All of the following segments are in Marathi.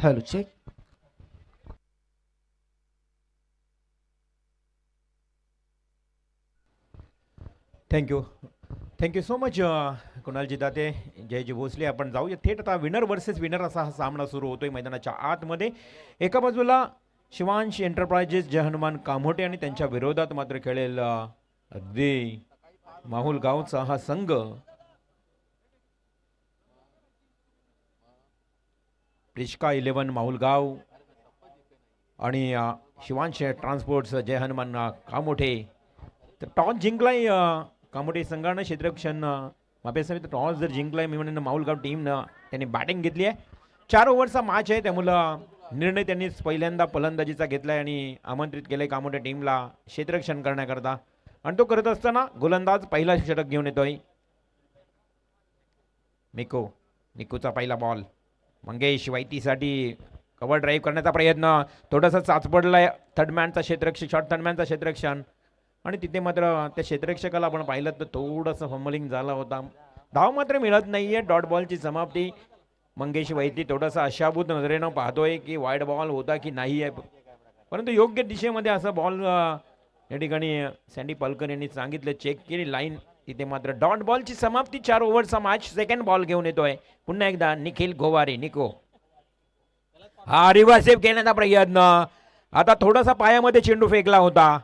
Hello check. Thank you so much Kunalji Date, Jayji Bhosale. आपण जाऊया थेट आता विनर वर्सेस विनर असा हा सामना सुरू होतोय मैदानाच्या आतमध्ये. एका बाजूला शिवांश एंटरप्राइजेस जय हनुमान कामोटे आणि त्यांच्या विरोधात मात्र खेळेल अगदी माहुल गावचा हा संघ. प्रिष्का 11 माहुलगाव आणि शिवांश ट्रान्सपोर्ट्स जय हनुमान कामोठे. तर टॉस जिंकलाय कामोठे संघानं, क्षेत्ररक्षण मापेसमित टॉस जर जिंकलाय मी म्हणून माहुलगाव टीमनं त्यांनी बॅटिंग घेतली आहे. 4 ओव्हरचा मॅच आहे, त्यामुळं निर्णय त्यांनी पहिल्यांदा फलंदाजीचा घेतलाय आणि आमंत्रित केलंय कामोठे टीमला क्षेत्ररक्षण करण्याकरता. आणि तो करत असताना गोलंदाज पहिला षटक घेऊन येतोय निकोचा पहिला बॉल. मंगेश वैतीसाठी कव्हर ड्राईव्ह करण्याचा प्रयत्न, थोडासा चाचपडलाय थर्डमॅनचा क्षेत्ररक्षण, शॉर्ट थर्डमॅनचा क्षेत्ररक्षण. आणि तिथे मात्र त्या क्षेत्ररक्षकाला आपण पाहिलं तर थोडंसं फंबलिंग झाला होता. धाव मात्र मिळत नाहीये. डॉट बॉलची समाप्ती. मंगेश वैती थोडासा आशाभूत नजरेनं पाहतोय की वाईड बॉल होता की नाही आहे, परंतु योग्य दिशेमध्ये असा बॉल या ठिकाणी सँडी पलकर यांनी सांगितलं, चेक केली लाईन. तिथे मात्र डॉट बॉलची समाप्ती. 4 ओव्हरचा मॅच. सेकंड बॉल घेऊन येतोय पुन्हा एकदा निखिल गोवारी. हा रिव्हर्स सेव्ह केण्याचा प्रयत्न. आता थोडासा पायामध्ये चेंडू फेकला होता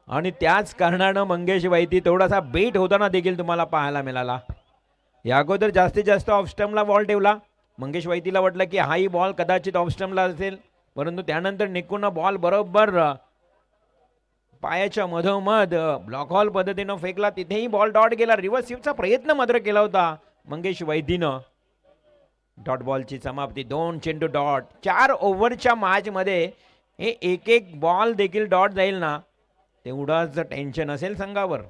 आणि त्याच कारणानं मंगेश वैती थोडासा बेट होताना देखील तुम्हाला पाहायला मिळाला. या अगोदर जास्तीत जास्त ऑफस्टम्पला बॉल ठेवला. मंगेश वैतीला वाटलं की हाही बॉल कदाचित ऑफस्टम्पला असेल, परंतु त्यानंतर निकून बॉल बरोबर पायाच्या मधोमध ब्लॉक हॉल पद्धतीनं फेकला. तिथेही बॉल डॉट गेला. रिव्हर्स स्वीपचा प्रयत्न मात्र केला होता मंगेश वैतीनं. डॉट बॉलची समाप्ती. 2 चेंडू डॉट. 4 ओव्हरच्या मॅच मध्ये हे एक एक बॉल देखील डॉट जाईल ना, तेवढाच टेन्शन असेल संघावर.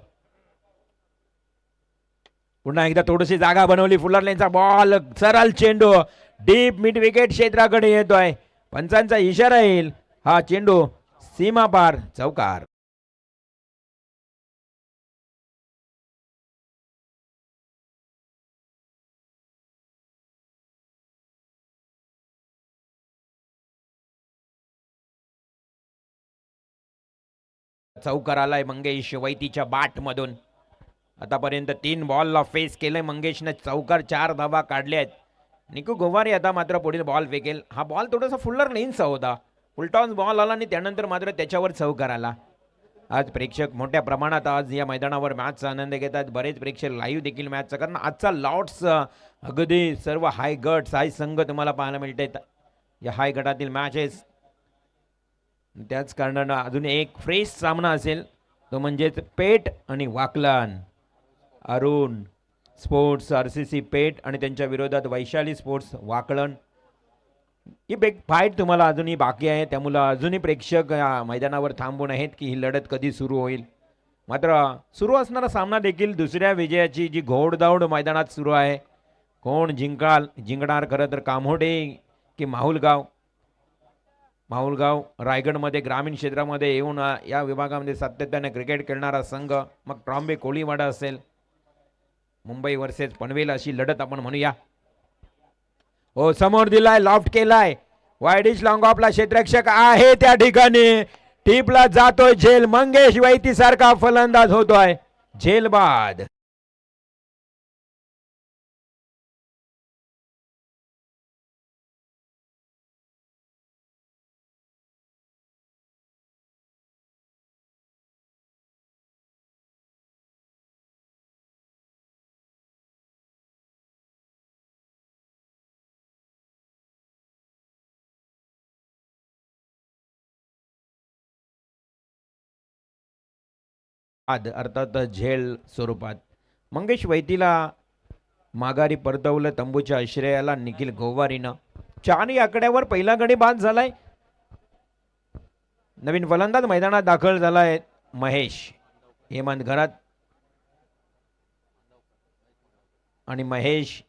पुन्हा एकदा थोडीशी जागा बनवली. फुलर लेनचा बॉल, सरळ चेंडू डीप मिड विकेट क्षेत्राकडे येतोय. पंचांचा इशारा येईल. हा चेंडू सीमा पार, चौकार. चौकार आलाय मंगेश वैतीच्या बॅट मधून. आतापर्यंत 3 बॉलला फेस केलंय मंगेशने. चौकार 4 धावा काढल्या आहेत. निकू गोवारी आता मात्र पुढील बॉल फेकेल. हा बॉल थोडासा फुल्लर लेन्सचा होता. फुलटॉस बॉल आला आणि त्यानंतर मात्र त्याच्यावर चौकार आला. आज प्रेक्षक मोठ्या प्रमाणात आज या मैदानावर मॅचचा आनंद घेतात. बरेच प्रेक्षक लाईव्ह देखील मॅचचा, कारण आजचा लॉट्स अगदी सर्व हाय गट्स हाय संघ तुम्हाला पाहायला मिळते या हाय गटातील मॅचेस. त्याच कारणानं अजून एक फ्रेश सामना असेल, तो म्हणजेच पेठ आणि वाकलन. अरुण स्पोर्ट्स RCC पेठ आणि त्यांच्या विरोधात वैशाली स्पोर्ट्स वाकलन. ही बिग फाईट तुम्हाला अजूनही बाकी आहे, त्यामुळं अजूनही प्रेक्षक मैदानावर थांबून आहेत की ही लढत कधी सुरू होईल. मात्र सुरू असणारा सामना देखील दुसऱ्या विजयाची जी घोडदौड मैदानात सुरू आहे. कोण जिंकणार खरं तर कामोठे की माहुलगाव. रायगडमध्ये ग्रामीण क्षेत्रामध्ये येऊन या विभागामध्ये सातत्याने क्रिकेट खेळणारा संघ, मग ट्रॉम्बे कोळीवाडा असेल, मुंबई वर्सेस पनवेल अशी लढत आपण म्हणूया. हो, समोर दिलाय, लॉफ्ट केलाय, वाईडिश लॉंग ऑफला क्षेत्ररक्षक आहे त्या ठिकाणी. टीपला जातोय झेल. मंगेश वैती सारखा फलंदाज होतोय झेल बाद. अर्थात झेल स्वरूपात मंगेश वैतीला माघारी परतवलं तंबूच्या आश्रयाला निखिल गोवारीनं. 4 आकड्यावर पहिला गडी बाद झालाय. नवीन फलंदाज मैदानात दाखल झालाय महेश हेमंत घरात. आणि महेश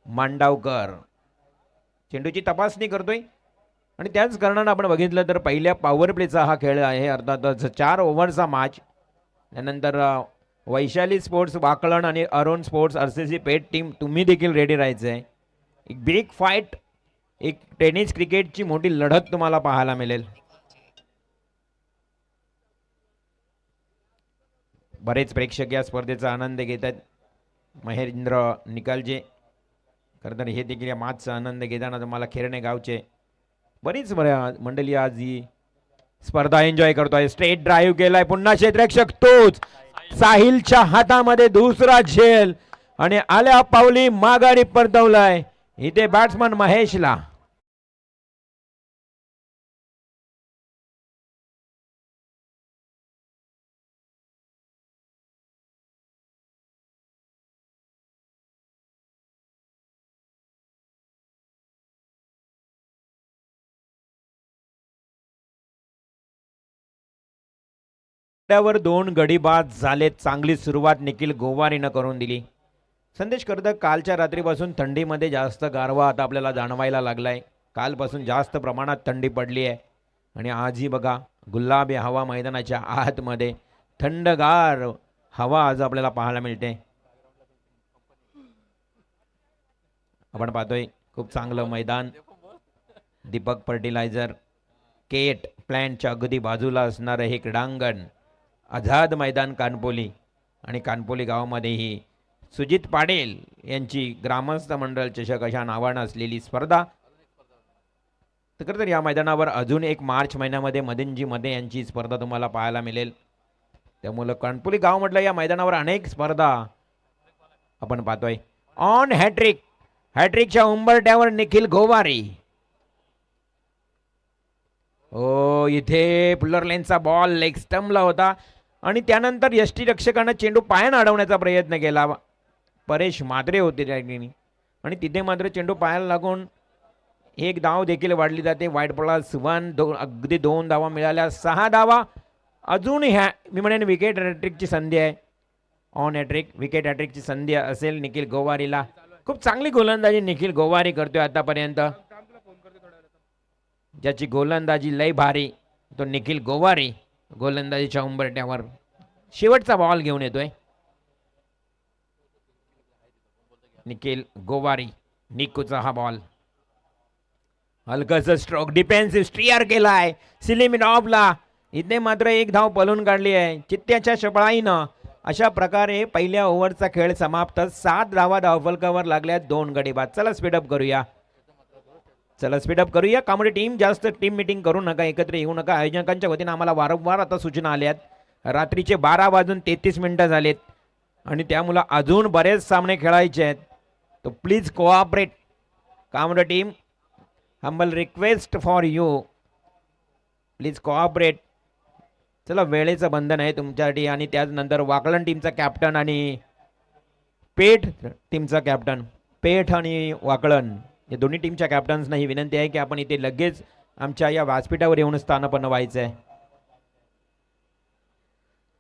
मांडावकर चेंडूची तपासणी करतोय. आणि त्याच कारणानं आपण बघितलं तर पहिल्या पॉवर प्लेचा हा खेळ आहे. अर्थातच 4 ओव्हरचा मॅच. त्यानंतर वैशाली स्पोर्ट्स वाकलन आणि Arun sports RCC Peth team तुम्ही देखील रेडी राहायचं आहे. एक बिग फाईट एक टेनिस क्रिकेटची मोठी लढत तुम्हाला पाहायला मिळेल. बरेच प्रेक्षक या स्पर्धेचा आनंद घेत आहेत. महेंद्र निकालजे खरं तर हे देखील या मॅचचा आनंद घेताना तुम्हाला खेरणे गावचे बरीच मंडळी आज ही स्पर्धा एन्जॉय करतोय. स्ट्रेट ड्राईव्ह केलाय, पुन्हा क्षेत्ररक्षक तोच साहिलच्या हातामध्ये दुसरा झेल आणि आल्या पावली माघारी परतवलाय इथे बॅट्समन महेशला. त्यावर 2 गडी बाद झालेत. चांगली सुरुवात निखिल गोवारीनं करून दिली. संदेश करतं कालच्या रात्रीपासून थंडीमध्ये जास्त गारवा आता आपल्याला जाणवायला लागलाय. कालपासून जास्त प्रमाणात थंडी पडली आहे आणि आजही बघा गुलाबी हवा मैदानाच्या आतमध्ये थंडगार हवा आज आपल्याला पाहायला मिळते. आपण पाहतोय खूप चांगलं मैदान. दीपक फर्टिलायझर केट प्लॅनच्या अगदी बाजूला असणारं हे क्रीडांगण आझाद मैदान कानपोली आणि कानपोली गावामध्येही सुजित पाटील यांची ग्रामस्थ मंडळ चषक अशा नावानं असलेली स्पर्धा. तर या मैदानावर अजून एक मार्च महिन्यामध्ये मदिनजी मध्ये यांची स्पर्धा तुम्हाला पाहायला मिळेल. त्यामुळे कानपोली गाव म्हटलं या मैदानावर अनेक स्पर्धा आपण पाहतोय. ऑन हॅट्रिक, हॅट्रिकच्या उंबरट्यावर निखिल गोवारी. ओ इथे पुलर लेनचा बॉल लेग स्टंपला होता आणि त्यानंतर यष्टीरक्षकानं चेंडू पायानं अडवण्याचा प्रयत्न केला. परेश मात्रे होते त्या ठिकाणी आणि तिथे मात्र चेंडू पायाला लागून एक धाव देखील वाढली जाते. वाईट प्लस 1 अगदी 2 धावा मिळाल्या. 6 धावा अजून ह्या मी म्हणेन विकेट हॅट्रिकची संधी आहे. ऑन हॅट्रिक विकेट हॅट्रिकची संधी असेल निखिल गोवारीला. खूप चांगली गोलंदाजी निखिल गोवारी करतोय आतापर्यंत. ज्याची गोलंदाजी लय भारी तो निखिल गोवारी गोलंदाजीच्या उंबरट्यावर शेवटचा बॉल घेऊन येतोय. निखिल गोवारी निकूचा हा बॉल हलकस स्ट्रोक डिफेन्सिव्ह स्ट्रियर केलाय सिलिमिट ऑफला. इथे मात्र एक धाव पळून काढली आहे चित्त्याच्या शपळाईनं. अशा प्रकारे पहिल्या ओव्हरचा खेळ समाप्त. 7 धावा धावफलकावर लागल्या. 2 गडी बाद. चला स्पीडअप करूया, चला स्पीडअप करूया. त्यामुळे टीम जास्त टीम मीटिंग करू नका, एकत्र येऊ नका. आयोजकांच्या वतीनं आम्हाला वारंवार आता सूचना आल्यात. रात्रीचे 12:33 झालेत आणि त्यामुळं अजून बरेच सामने खेळायचे आहेत. तो please cooperate Kamre team. Humble request for you, please cooperate. चला वेळेचं बंधन आहे तुमच्यासाठी. आणि त्यानंतर वाकलन टीमचा कॅप्टन आणि पेठ टीमचा कॅप्टन, पेठ आणि वाकलन या दोन्ही टीमच्या कॅप्टन्सना ही विनंती आहे की आपण इथे लगेच आमच्या या व्यासपीठावर येऊन स्थानपन्न व्हायचं आहे.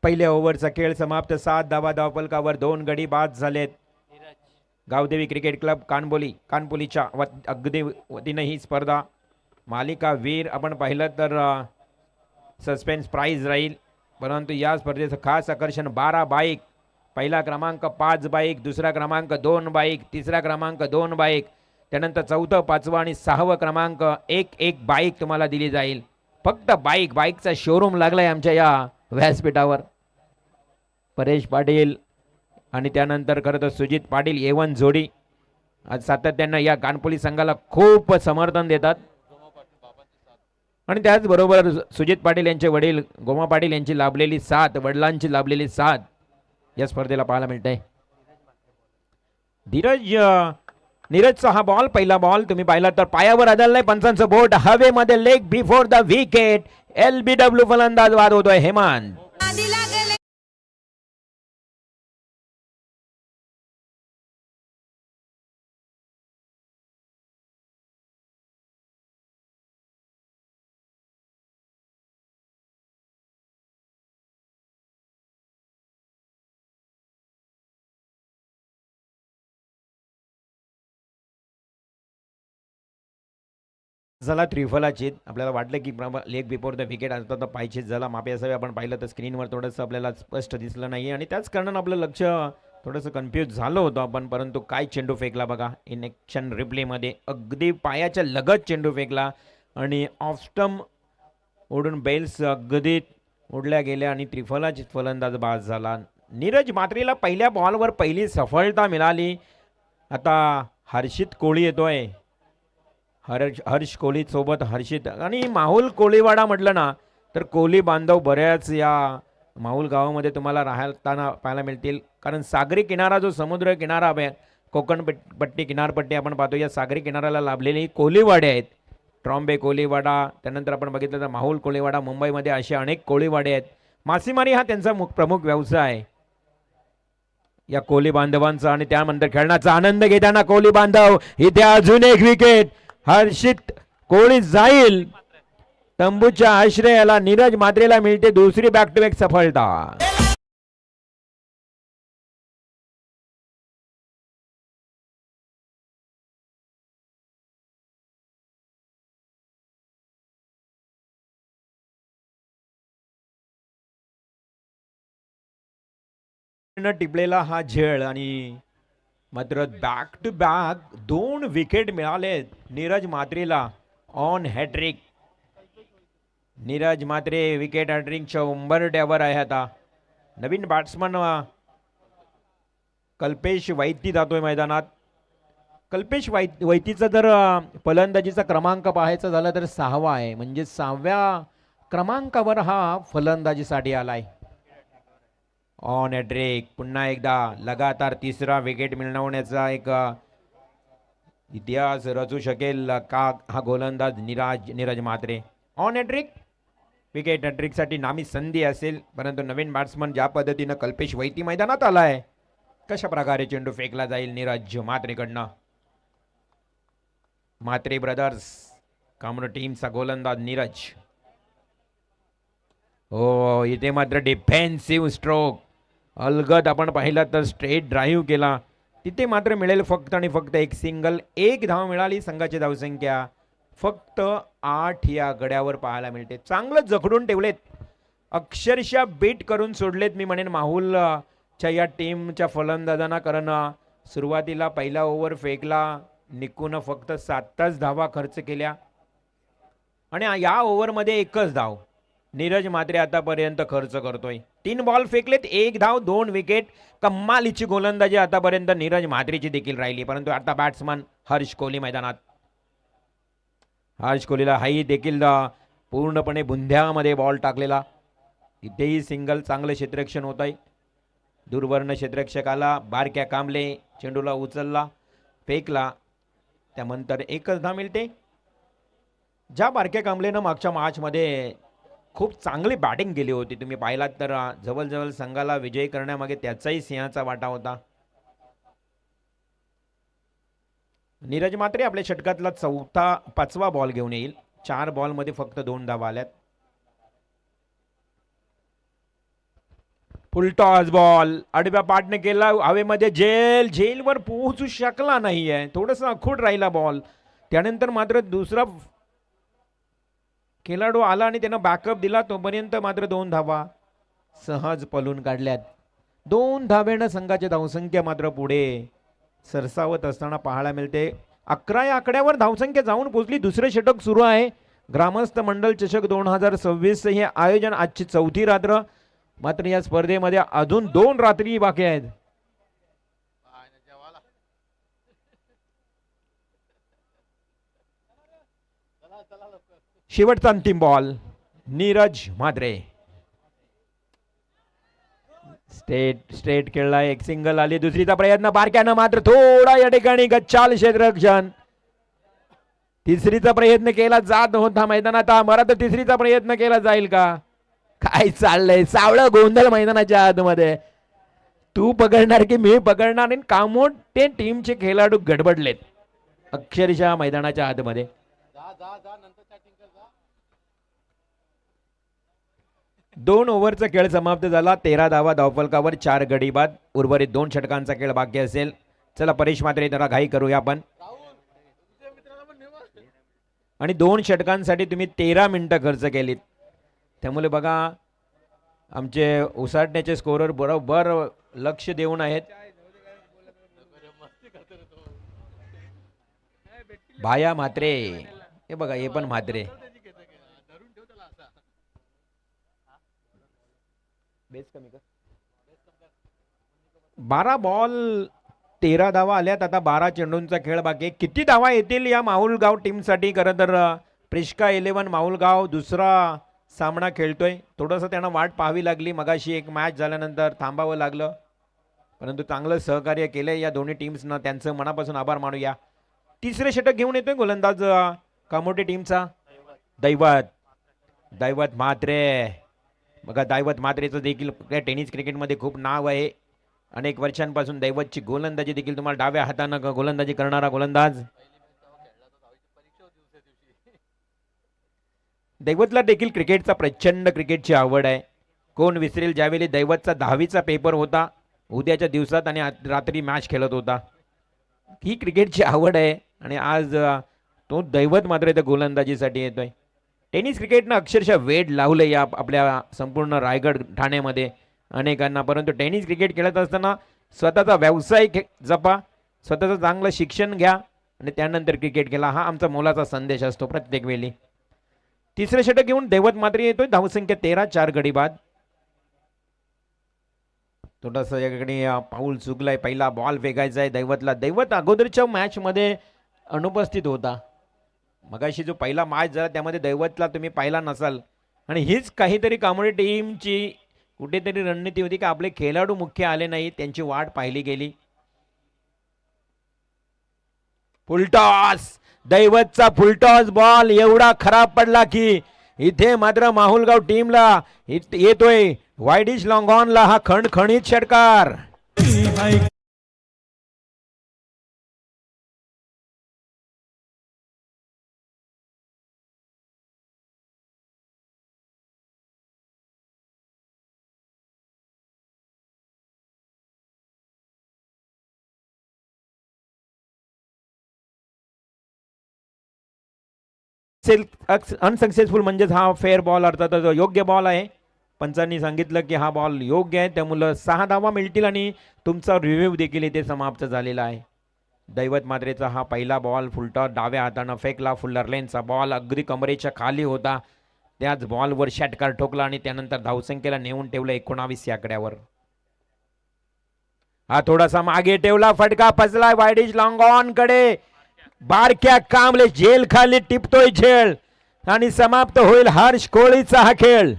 पहिल्या ओव्हरचा खेळ समाप्त. 7 धावा धावफलकावर. 2 गडी बाद झालेत. गावदेवी क्रिकेट क्लब कानपोलीच्या अगदी वतीनं ही स्पर्धा मालिका वीर आपण पाहिलं तर सस्पेन्स प्राइज राहील. परंतु या स्पर्धेचं खास आकर्षण 12 बाईक. पहिला क्रमांक 5 बाईक, दुसरा क्रमांक 2 बाईक, तिसरा क्रमांक 2 बाईक, त्यानंतर 4, 5 आणि 6 क्रमांक 1 बाईक तुम्हाला दिली जाईल. फक्त बाईकचा शोरूम लागलाय आमच्या या व्यासपीठावर. परेश पाटील आणि त्यानंतर खरं तर सुजित पाटील A1 जोडी आज सातत्यानं या कानपोली संघाला खूप समर्थन देतात. आणि त्याचबरोबर सुजित पाटील यांचे वडील गोमा पाटील यांची लाभलेली साथ, वडिलांची लाभलेली साथ या स्पर्धेला पाहायला मिळते. नीरजचा हा बॉल, पहिला बॉल तुम्ही पाहिला तर पायावर आदळलाय. पंचांचं बोट हवेमध्ये, leg before the wicket. LBW फलंदाज वाद होतोय हेमंत. झाला त्रिफलाची. आपल्याला वाटलं की लेग बिफोर द विकेट आता तर पाहिजे झाला मापे असावे. आपण पाहिलं तर स्क्रीनवर थोडंसं आपल्याला स्पष्ट दिसलं नाही आणि त्याच कारणानं आपलं लक्ष थोडंसं कन्फ्यूज झालो होतो आपण, परंतु काय चेंडू फेकला बघा इन ॲक्शन रिप्लेमध्ये. अगदी पायाच्या लगत चेंडू फेकला आणि ऑफ स्टंप ओढून बेल्स अगदी उडल्या गेल्या आणि त्रिफलाची फलंदाज बाद झाला. नीरज मात्रेला पहिल्या बॉलवर पहिली सफलता मिळाली. आता हर्षित कोळी येतोय. हर्ष कोहली सोबत हर्षित आणि माहुल कोळीवाडा म्हटलं ना तर कोहली बांधव बऱ्याच या माहुल गावामध्ये तुम्हाला राहताना पाहायला मिळतील. कारण सागरी किनारा जो समुद्र किनारा आहे, कोकण पट्टी किनारपट्टी आपण पाहतो, या सागरी किनाऱ्याला लाभलेली कोळीवाडे आहेत. ट्रॉम्बे कोळीवाडा, त्यानंतर आपण बघितलं तर माहुल कोळीवाडा, मुंबईमध्ये असे अनेक कोळीवाडे आहेत. मासेमारी हा त्यांचा प्रमुख व्यवसाय आहे या कोहली बांधवांचा. आणि त्यानंतर खेळण्याचा आनंद घेताना कोहली बांधव इथे अजून एक विकेट. हर्षित कोहली जाईल तंबूच्या आश्रयाला. नीरज मात्रेला मिळते दुसरी बॅक टू बॅक सफलता. टिपलेला हा झेल आणि मात्र बॅक टू बॅक 2 विकेट मिळाले नीरज मात्रेला on hat-trick. Neeraj Mhatre wicket हॅट्रिकच्या उंबरठ्यावर आहे. आता नवीन बॅट्समन कल्पेश वैती जातोय मैदानात. कल्पेश वैतीचा जर फलंदाजीचा क्रमांक पाहायचा झाला तर 6वा आहे, म्हणजे 6व्या क्रमांकावर हा फलंदाजीसाठी आलाय. ऑन हॅट्रिक पुन्हा एकदा लगातार तिसरा विकेट मिळवण्याचा एक इतिहास रचू शकेल का हा गोलंदाज नीरज मात्रे. ऑन हॅट्रिक विकेट हॅट्रिकसाठी नामी संधी असेल, परंतु नवीन बॅट्समन ज्या पद्धतीनं कल्पेश वैती मैदानात आलाय, कशा प्रकारे चेंडू फेकला जाईल नीरज मात्रेकडनं. मात्रे ब्रदर्स कामरो टीमचा गोलंदाज नीरज. हो, इथे मात्र डिफेन्सिव्ह स्ट्रोक अलगद आपण पाहिला तर स्ट्रेट ड्राईव्ह केला. तिथे मात्र मिळेल फक्त आणि फक्त एक सिंगल. एक धाव मिळाली. संघाची धावसंख्या फक्त 8 या गड्यावर पाहायला मिळते. चांगलं जखडून ठेवलेत, अक्षरशः बीट करून सोडलेत मी म्हणेन माहुलच्या या टीमच्या फलंदाजांना. कारण सुरुवातीला पहिला ओव्हर फेकला, निकून फक्त 7च धावा खर्च केल्या आणि या ओव्हरमध्ये 1च धाव नीरज मात्रे आतापर्यंत खर्च करतोय. 3 बॉल फेकलेत, 1 धाव, 2 विकेट. कमालीची गोलंदाजी आतापर्यंत नीरज मात्रेची देखील राहिली. परंतु आता बॅट्समन हर्ष कोहली मैदानात. हर्ष कोहलीला हाही देखील पूर्णपणे बुंध्यामध्ये बॉल टाकलेला. इथेही सिंगल. चांगलं क्षेत्ररक्षण होत आहे. दूरवर्ण क्षेत्ररक्षकाला बारक्या कांबले चेंडूला उचलला, फेकला, त्यानंतर 1च धाव मिळते. ज्या बारक्या कांबलेनं मागच्या मॅचमध्ये खूप चांगली बॅटिंग केली होती, तुम्ही पाहिलात तर जवळजवळ संघाला विजयी करण्यामागे त्याचाही सिंहाचा वाटा होता. नीरज मात्रे आपल्या षटकातला 5वा बॉल घेऊन येईल. 4 बॉलमध्ये फक्त 2 धावा आल्यात. फुलटॉस बॉल आडव्या पाटने केला, हवेमध्ये झेलवर पोहोचू शकला नाहीये, थोडंसं अखूट राहिला बॉल. त्यानंतर मात्र दुसरा खेळाडू आला आणि त्यानं बॅकअप दिला, तोपर्यंत मात्र 2 धावा सहज पलून काढल्यात. 2 धावेनं संघाची धावसंख्या मात्र पुढे सरसावत असताना पाहायला मिळते. 11 या आकड्यावर धावसंख्या जाऊन पोहोचली. दुसरे षटक सुरू आहे. ग्रामस्थ मंडल चषक 2026 हे आयोजन आजची 4थी रात्र. मात्र या स्पर्धेमध्ये अजून 2 रात्री बाकी आहेत. शेवटचा अंतिम बॉल नीरज मात्रे. स्ट्रेट खेळला, एक सिंगल आली. दुसरीचा प्रयत्न बारक्यानं मात्र थोडा या ठिकाणी गच्चाल क्षेत्ररक्षण. तिसरीचा प्रयत्न केला जात होता मैदानात. मला तर तिसरीचा प्रयत्न केला जाईल का, काय चाललंय सावळं गोंधळ मैदानाच्या आतमध्ये. तू पकडणार की मी पकडणार, आणि कामोठे टीमचे खेळाडू गडबडलेत अक्षरशः मैदानाच्या आतमध्ये. 2 ओव्हरचा खेळ समाप्त झाला. 13 धावा धावफलकावर, 4 गडी बाद. उर्वरित 2 षटकांचा खेळ बाकी असेल. चला परेश मात्रे जरा घाई करूया आपण. आणि 2 षटकांसाठी तुम्ही 13 मिनिटं खर्च केलीत. त्यामुळे बघा आमचे उसाटण्याचे स्कोरर बरोबर लक्ष देऊन आहेत. भाया म्हात्रे, हे बघा हे पण म्हात्रे. बेस कमी कर. 12 बॉल 13 धावा आल्यात. आता 12 चेंडूंचा खेळ बाकी आहे. किती धावा येतील या माहुलगाव टीमसाठी? खरं तर प्रिष्का 11 माहुलगाव दुसरा सामना खेळतोय. थोडंसं त्यांना वाट पाहावी लागली. मगाशी एक मॅच झाल्यानंतर थांबावं लागलं, परंतु चांगलं सहकार्य केलं या दोन्ही टीम्सनं. त्यांचं मनापासून आभार मानूया. तिसरे षटक घेऊन येतोय गोलंदाज कामोटे टीमचा दैवत. दैवत म्हात्रे बघा, दैवत म्हात्रेचं देखील टेनिस क्रिकेटमध्ये खूप नाव आहे. अनेक वर्षांपासून दैवतची गोलंदाजी देखील तुम्हाला डाव्या हातानं गोलंदाजी करणारा गोलंदाज. दैवतला देखील क्रिकेटचा प्रचंड क्रिकेटची आवड आहे. कोण विसरेल ज्यावेळी दैवतचा 10वीचा पेपर होता, उद्याच्या दिवसात आणि रात्री मॅच खेळत होता. ही क्रिकेटची आवड आहे आणि आज तो दैवत मात्र त्या गोलंदाजीसाठी येतोय. टेनिस क्रिकेटनं अक्षरशः वेड लावलं या आपल्या संपूर्ण रायगड ठाण्यामध्ये अनेकांना. परंतु टेनिस क्रिकेट खेळत असताना स्वतःचा व्यवसाय जपा, स्वतःचं चांगलं शिक्षण घ्या आणि त्यानंतर क्रिकेट खेळा, हा आमचा मोलाचा संदेश असतो प्रत्येक वेळी. तिसरे षटक घेऊन दैवत मात्र येतोय. धावसंख्या 13, 4 गडी बाद. थोडंसं याकडे पाऊल चुकलाय. पहिला बॉल फेकायचा आहे दैवतला. दैवत अगोदरच्या मॅच मध्ये अनुपस्थित होता. मगाशी जो पहिला मॅच झाला त्यामध्ये दैवतला तुम्ही पाहिला नसाल. आणि हीच काहीतरी कांबळे टीमची कुठेतरी रणनीती होती की आपले खेळाडू मुख्य आले नाही, त्यांची वाट पाहिली गेली. फुलटॉस, दैवतचा फुलटॉस बॉल एवढा खराब पडला की इथे मात्र माहुलगाव टीमला येतोय वायडिश लॉंग ऑनला हा खणखणीत षटकार. अनसक्सेसफुल म्हणजेच हा फेअर बॉल, अर्थात योग्य बॉल आहे. पंचांनी सांगितलं की हा बॉल योग्य आहे, त्यामुळं 6 धावा मिळतील आणि तुमचा रिव्ह्यू देखील इथे समाप्त झालेला आहे. दैवत मात्रेचा हा पहिला बॉल फुलटॉस डाव्या हातानं फेकला. फुल्लर लेनचा बॉल अगदी कमरेच्या खाली होता, त्याच बॉलवर षटकार ठोकला आणि त्यानंतर धावसंख्येला नेऊन ठेवलं 19 या आकड्यावर. हा थोडासा मागे ठेवला, फटका फसलाय वायडिश लॉंग ऑन कडे. बारक्या कांबळे झेल खाली टिपतोय झेल आणि समाप्त होईल हर्ष कोळीचा हा खेळ.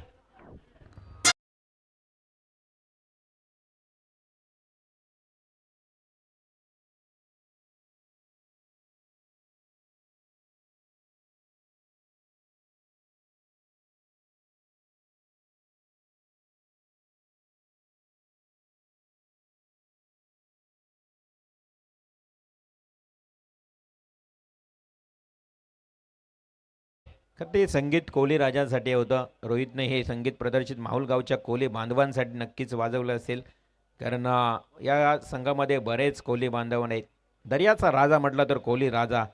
ते संगीत कोली राजांसाठी होतं. रोहितने हे संगीत प्रदर्शित माहुलगावच्या कोली बांधवांसाठी नक्कीच वाजवलं असेल, कारण या संघामध्ये बरेच कोली बांधव आहेत. दर्याचा राजा म्हटलं तर कोली राजा.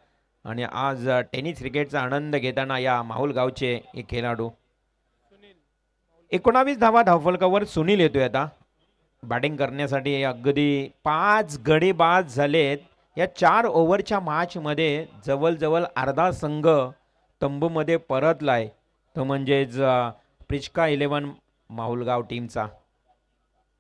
आणि आज टेनिस क्रिकेटचा आनंद घेताना या माहुलगावचे हे खेळाडू. 19 धावा धावफलकावर सुनील येतोय आता बॅटिंग करण्यासाठी. अगदी 5 गडी बाद झालेत या 4 ओव्हरच्या मॅचमध्ये. जवळजवळ अर्धा संघ तंबूमध्ये परतलाय, तो म्हणजेच प्रिष्का 11 माहुलगाव टीमचा.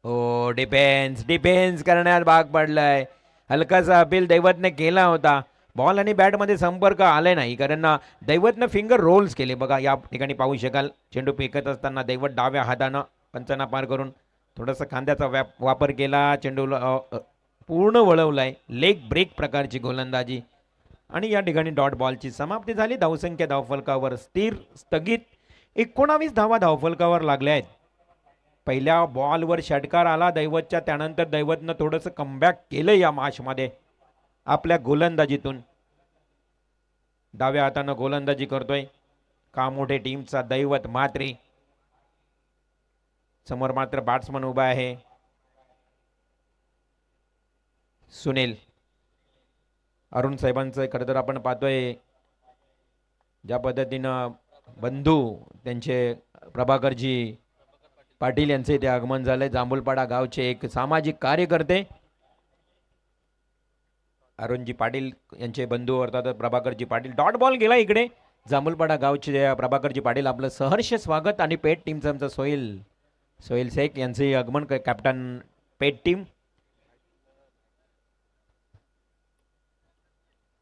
हो, डिफेन्स करण्यात भाग पडलाय. हलकासा अपील दैवतने केला होता. बॉल आणि बॅटमध्ये संपर्क आले नाही, कारण दैवतनं फिंगर रोल्स केले. बघा या ठिकाणी पाहू शकाल, चेंडू फेकत असताना दैवत डाव्या हातानं पंचांना पार करून थोडासा खांद्याचा वापर केला. चेंडूला पूर्ण वळवलाय. लेग ब्रेक प्रकारची गोलंदाजी आणि या ठिकाणी डॉट बॉलची समाप्ती झाली. धावसंख्या धावफलकावर स्थिर स्थगित. 19 धावा धावफलकावर लागल्या आहेत. पहिल्या बॉलवर षटकार आला दैवतच्या, त्यानंतर दैवतनं थोडंसं कमबॅक केलं या मॅचमध्ये आपल्या गोलंदाजीतून. डाव्या हातानं गोलंदाजी करतोय कामोठे टीमचा दैवत मात्रे. समोर मात्र बॅट्समन उभा आहे सुनील. अरुण साहेबांचं खरं तर आपण पाहतोय ज्या पद्धतीनं बंधू त्यांचे प्रभाकरजी पाटील यांचे इथे आगमन झाले. जांभूलपाडा गावचे एक सामाजिक कार्यकर्ते अरुणजी पाटील यांचे बंधू अर्थात प्रभाकरजी पाटील. डॉट बॉल गेला इकडे. जांभूलपाडा गावचे प्रभाकरजी पाटील आपलं सहर्ष स्वागत. आणि पेट टीमचं आमचं सोहेल शेख यांचे आगमन कॅप्टन पेट टीम.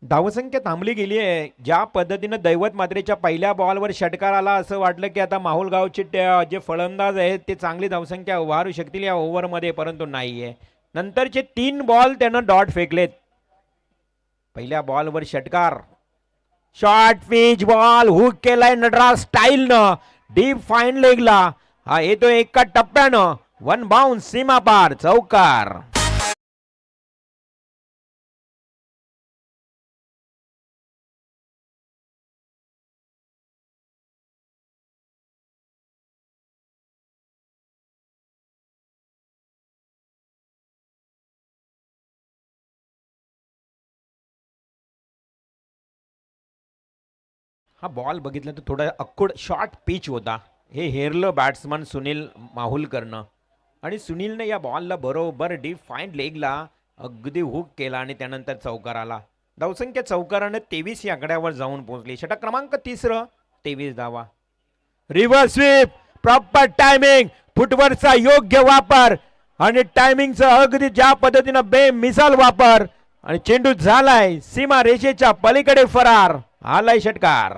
धावसंख्या थांबली गेली आहे. ज्या पद्धतीनं दैवत मात्रेच्या पहिल्या बॉलवर षटकार आला असं वाटलं की आता माहुल गावचे जे फलंदाज आहेत ते चांगली धावसंख्या उभारू शकतील या ओव्हरमध्ये, परंतु नाही आहे. नंतरचे 3 बॉल त्यानं डॉट फेकलेत. पहिल्या बॉलवर षटकार, शॉर्ट पिच बॉल हुक केलाय नटराज स्टाईलनं डीप फाईन लेगला. हा येतो एका टप्प्यानं. 1 बाउन्स सीमा पार चौकार. हा बॉल बघितला तर थोडा अक्कोड शॉर्ट पिच होता. हे हेरलं बॅट्समन सुनील माहुलकरनं. आणि सुनीलने या बॉलला बरोबर डीप फाईन लेगला अगदी हुक केला आणि त्यानंतर चौकार आला. धावसंख्या चौकाराने 23 या आकड्यावर जाऊन पोहोचली. षटक क्रमांक 3, 23 धावा. रिव्हर्स स्वीप, प्रॉपर टायमिंग, फुटवरचा योग्य वापर आणि टायमिंगचा अगदी ज्या पद्धतीनं बेमिसाल वापर. आणि चेंडू झालाय सीमा रेषेच्या पलीकडे फरार. आलाय षटकार.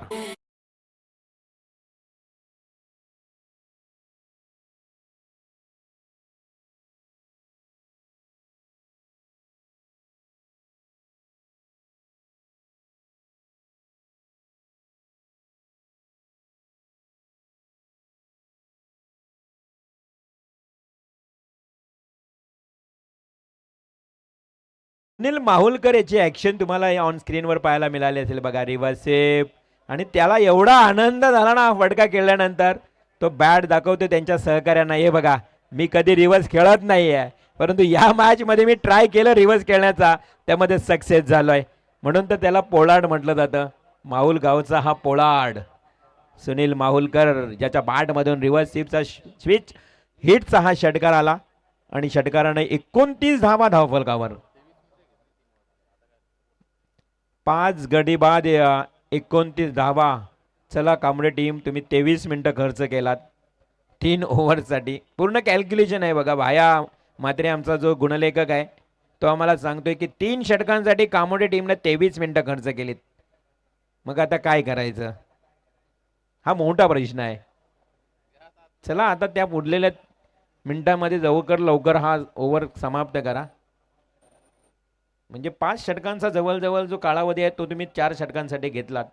सुनील माहुलकर याची ऍक्शन तुम्हाला ऑन स्क्रीनवर पाहायला मिळाली असेल बघा. रिव्हर्स स्वीप आणि त्याला एवढा आनंद झाला ना फटका केल्यानंतर. तो बॅट दाखवतो त्यांच्या सहकार्यांना, हे बघा मी कधी रिव्हर्स खेळत नाहीये, परंतु या मॅच मध्ये मी ट्राय केलं रिव्हर्स खेळण्याचा, त्यामध्ये सक्सेस झालोय. म्हणून तर त्याला पोलार्ड म्हटलं जातं. माहुल गावचा हा पोलार्ड सुनील माहुलकर, ज्याच्या बॅटमधून रिव्हर्स स्वीपचा स्विच हिटचा हा षटकार आला. आणि षटकाराने 29 धावा धावफलकावर. 5 गडी बाद 29 धावा. चला कांबळे टीम, तुम्ही 23 मिनिटं खर्च केलात 3 ओव्हरसाठी. पूर्ण कॅल्क्युलेशन आहे बघा. भाया मात्रे आमचा जो गुणलेखक आहे तो आम्हाला सांगतोय की 3 षटकांसाठी कांबळे टीमने 23 मिनिटं खर्च केलीत. मग आता काय करायचं, हा मोठा प्रश्न आहे. चला आता त्या पुढलेल्या मिनिटांमध्ये लवकर हा ओव्हर समाप्त करा. म्हणजे 5 षटकांचा जवळजवळ जो कालावधी आहे तो तुम्ही 4 षटकांसाठी घेतलात.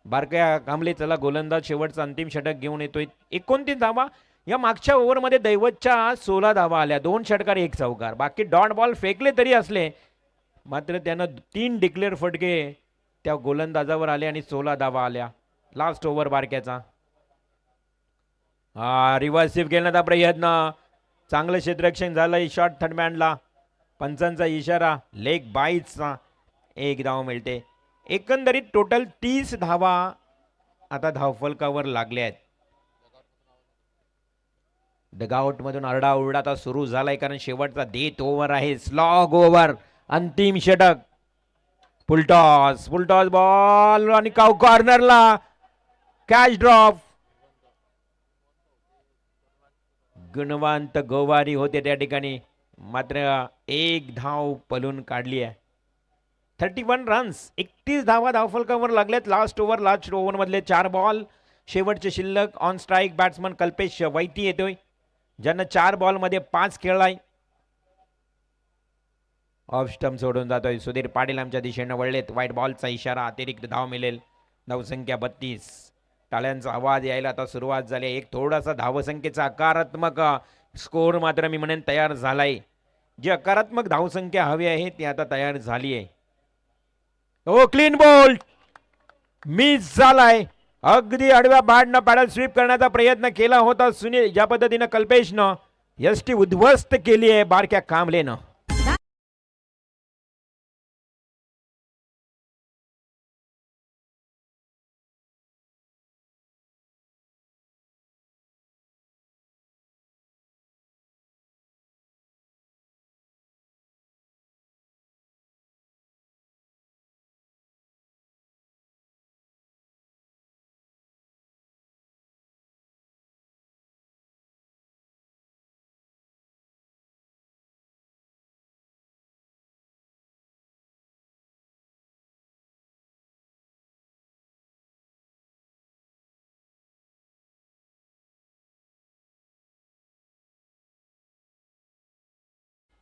बारक्या कांबळे चला गोलंदाज शेवटचा अंतिम षटक घेऊन येतोय. 29 धावा. या मागच्या ओव्हरमध्ये दैवतच्या 16 धावा आल्या, 2 षटकार 1 चौकार. बाकी डॉट बॉल फेकले तरी असले, मात्र त्यानं 3 डिक्लेअर फटके त्या गोलंदाजावर आले आणि 16 धावा आल्या. लास्ट ओव्हर बारक्याचा. हा रिव्हर्स स्वीप घेण्याचा प्रयत्न, चांगलं क्षेत्ररक्षण झालंय शॉर्ट थर्ड मॅनला. पंचांचा इशारा, लेग बाईटचा 1 धाव मिळते. एकंदरीत टोटल 30 धावा आता धावफलकावर लागल्या आहेत. डगआउट मधून आरडाओरडा आता सुरू झालाय, कारण शेवटचा डेथ ओव्हर आहे, स्लॉग ओव्हर, अंतिम षटक. फुलटॉस बॉल आणि कॉर्नरला कॅच ड्रॉप. गुणवंत गोवारी होते त्या ठिकाणी, मात्र 1 धाव पलून काढली आहे. 31 रन्स, 31 धावा धावफलकावर लागल्यात. लास्ट ओव्हर मधले 4 बॉल शेवटचे शिल्लक. ऑन स्ट्राईक बॅट्समन कल्पेश वैती येतोय, ज्यानं 4 बॉलमध्ये 5 खेळलाय. ऑफ स्टंप सोडून जातोय. सुधीर पाटील आमच्या दिशेने वळलेत. व्हाईट बॉलचा इशारा, अतिरिक्त धाव मिळेल. धावसंख्या 32. टाळ्यांचा आवाज यायला आता सुरुवात झाली. एक थोडासा धावसंख्येचा हकारात्मक स्कोर मात्र मी म्हणेन तयार झालाय. जी हकारात्मक धावसंख्या हवी आहे ती आता तयार झाली आहे. ओ क्लीन बोल्ड मिस झालाय. अगदी आडव्या बॅटनं पॅडल स्वीप करण्याचा प्रयत्न केला होता सुनील, ज्या पद्धतीनं कल्पेशनं यष्टी उद्ध्वस्त केली आहे बारक्या कांबळेनं.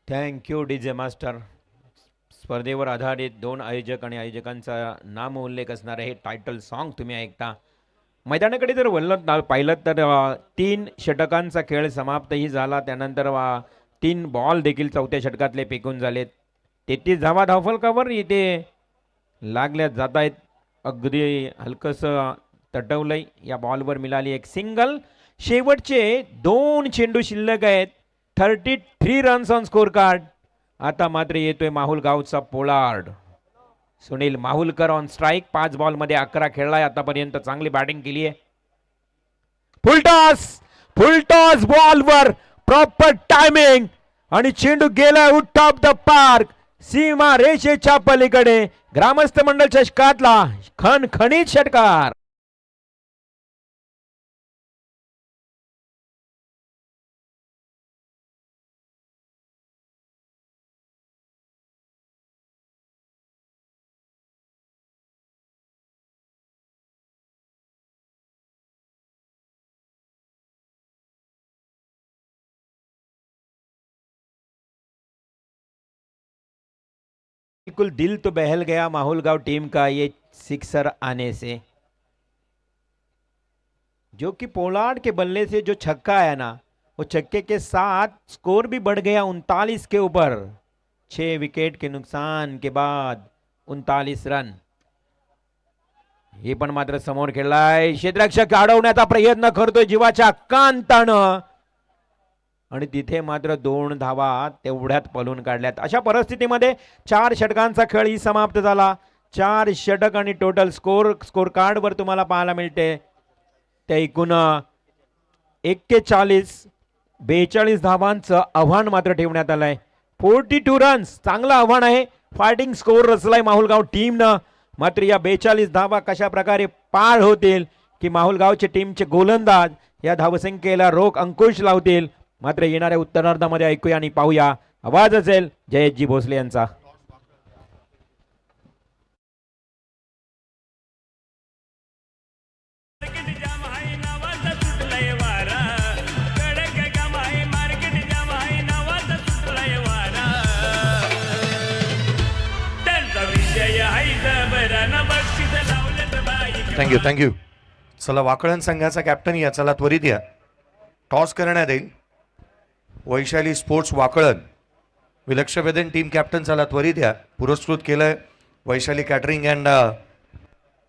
Thank you DJ master. स्पर्धेवर आधारित दोन आयोजक आणि आयोजकांचा नाम उल्लेख असणारे हे टायटल सॉन्ग तुम्ही ऐकता. मैदानाकडे जर वळलं पाहिलं तर 3 षटकांचा खेळ समाप्तही झाला. त्यानंतर 3 बॉल देखील चौथ्या षटकातले फेकून झालेत. 33 धावा धावफलकावर इथे लागल्या जात आहेत. अगदी हलकंसं तटवलंय. या बॉलवर मिळाली एक सिंगल. शेवटचे 2 चेंडू शिल्लक आहेत. 33 रन्स ऑन स्कोर कार्ड. आता मात्र येतोय माहुल गावचा Pollard. Sunil Mahulkar on strike. 5 बॉलमध्ये 11 खेळलाय आतापर्यंत. चांगली बॅटिंग केली आहे. फुलटॉस बॉलवर प्रॉपर टायमिंग आणि चेंडू गेला आउट ऑफ द पार्क. सीमा रेषेच्या पलीकडे ग्रामस्थ मंडळ षटकातला खणखणीत षटकार. बिल्कुल दिल तो बहल गया माहुल गांव टीम का ये सिक्सर आने से. जो कि पोलार्ड के बल्ले से जो छक्का आया ना, वो छक्के के साथ स्कोर भी बढ़ गया 39 के ऊपर. 6 विकेट के नुकसान के बाद 39 रन. हे पण मात्र समोर खेळलाय. क्षेत्ररक्षक अडवण्याचा प्रयत्न करतोय जीवाच्या कांतानं आणि तिथे मात्र 2 धावा तेवढ्यात पळून काढल्यात. अशा परिस्थितीमध्ये 4 षटकांचा खेळ ही समाप्त झाला. 4 षटक आणि टोटल स्कोर कार्ड वर तुम्हाला पाहायला मिळते ते एकूण 41-42 धावांचं आव्हान मात्र ठेवण्यात आलंय. 42 रन्स चांगलं आव्हान आहे. फायटिंग स्कोर रचलाय माहुलगाव टीमनं. मात्र या 42 धावा कशा प्रकारे पार होतील की माहुलगावचे टीमचे गोलंदाज या धावसंख्येला रोख अंकुश लावतील. मात्र येणाऱ्या उत्तरार्धामध्ये ऐकूया आणि पाहूया. आवाज असेल जयजी भोसले यांचा. थँक्यू. चला वाकळण संघाचा कॅप्टन या. चला त्वरित या. टॉस करण्यात येईल. वैशाली स्पोर्ट्स वाकळण विलक्षवेदन टीम कॅप्टन. चला त्वरित या. पुरस्कृत केलंय वैशाली कॅटरिंग अँड